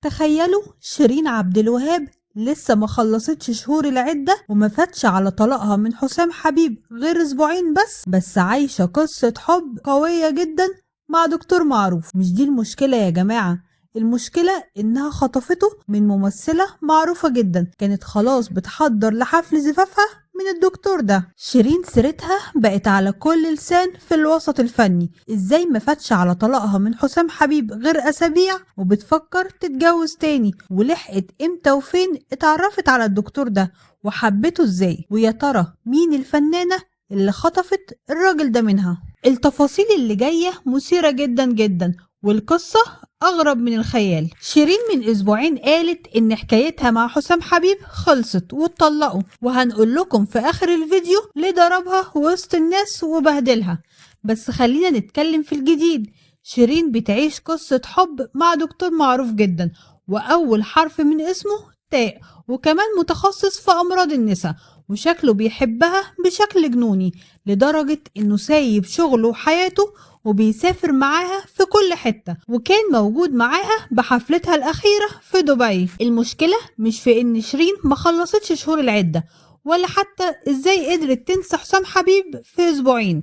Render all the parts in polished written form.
تخيلوا شيرين عبد الوهاب لسه ما خلصتش شهور العدة وما فاتش على طلاقها من حسام حبيب غير اسبوعين بس عايشة قصة حب قوية جدا مع دكتور معروف. مش دي المشكلة يا جماعة، المشكلة انها خطفته من ممثلة معروفة جدا كانت خلاص بتحضر لحفل زفافها من الدكتور ده. شيرين سيرتها بقت على كل لسان في الوسط الفني، ازاي ما فاتش على طلاقها من حسام حبيب غير اسابيع وبتفكر تتجوز تاني، ولحقت امتى وفين اتعرفت على الدكتور ده وحبته ازاي، ويا ترى مين الفنانة اللي خطفت الراجل ده منها. التفاصيل اللي جاية مثيرة جدا جدا والقصة أغرب من الخيال. شيرين من أسبوعين قالت إن حكايتها مع حسام حبيب خلصت واتطلقوا، وهنقول لكم في آخر الفيديو ليه ضربها وسط الناس وبهدلها. بس خلينا نتكلم في الجديد. شيرين بتعيش قصة حب مع دكتور معروف جدا، وأول حرف من اسمه تاء، وكمان متخصص في أمراض النساء، وشكله بيحبها بشكل جنوني لدرجة إنه سايب شغله وحياته وبيسافر معاها في كل حتة، وكان موجود معاها بحفلتها الأخيرة في دبي. المشكلة مش في إن شيرين ما خلصتش شهور العدة، ولا حتى إزاي قدرت تنسى حسام حبيب في أسبوعين.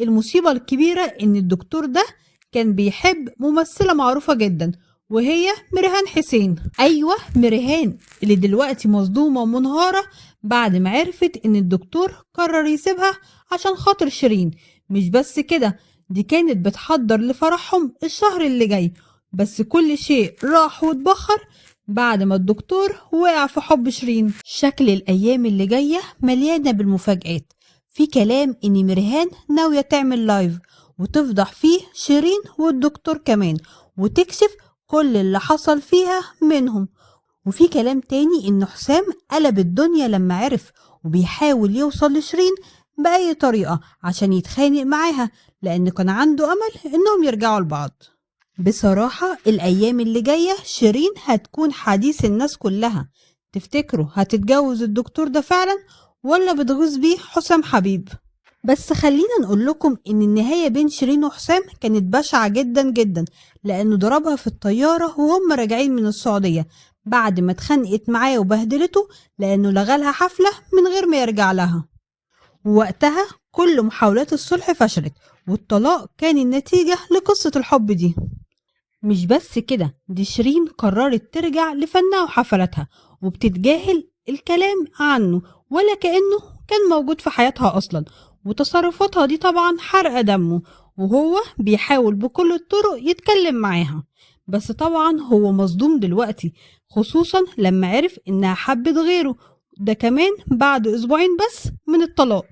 المصيبة الكبيرة إن الدكتور ده كان بيحب ممثلة معروفة جدا، وهي مريهان حسين. أيوة، مريهان اللي دلوقتي مصدومة ومنهارة بعد ما عرفت إن الدكتور قرر يسيبها عشان خاطر شيرين. مش بس كده، دي كانت بتحضر لفرحهم الشهر اللي جاي، بس كل شيء راح واتبخر بعد ما الدكتور وقع في حب شيرين. شكل الأيام اللي جاية مليانة بالمفاجآت. في كلام إن مريهان ناوية تعمل لايف وتفضح فيه شيرين والدكتور كمان، وتكشف كل اللي حصل فيها منهم. وفي كلام تاني إن حسام قلب الدنيا لما عرف، وبيحاول يوصل لشيرين بأي طريقة عشان يتخانق معاها، لأن كان عنده أمل إنهم يرجعوا لبعض. بصراحة الأيام اللي جاية شيرين هتكون حديث الناس كلها. تفتكروا هتتجوز الدكتور ده فعلا ولا بتغوص بيه حسام حبيب؟ بس خلينا نقول لكم إن النهاية بين شيرين وحسام كانت بشعة جدا جدا، لأنه ضربها في الطيارة وهم راجعين من السعودية بعد ما اتخانقت معاه وبهدلته لأنه لغالها حفلة من غير ما يرجع لها. ووقتها كل محاولات الصلح فشلت، والطلاق كان النتيجة لقصة الحب دي. مش بس كده، دي شيرين قررت ترجع لفنها وحفلاتها، وبتتجاهل الكلام عنه ولا كأنه كان موجود في حياتها أصلا. وتصرفاتها دي طبعا حرق دمه، وهو بيحاول بكل الطرق يتكلم معاها، بس طبعا هو مصدوم دلوقتي، خصوصا لما عرف إنها حبت غيره، ده كمان بعد أسبوعين بس من الطلاق.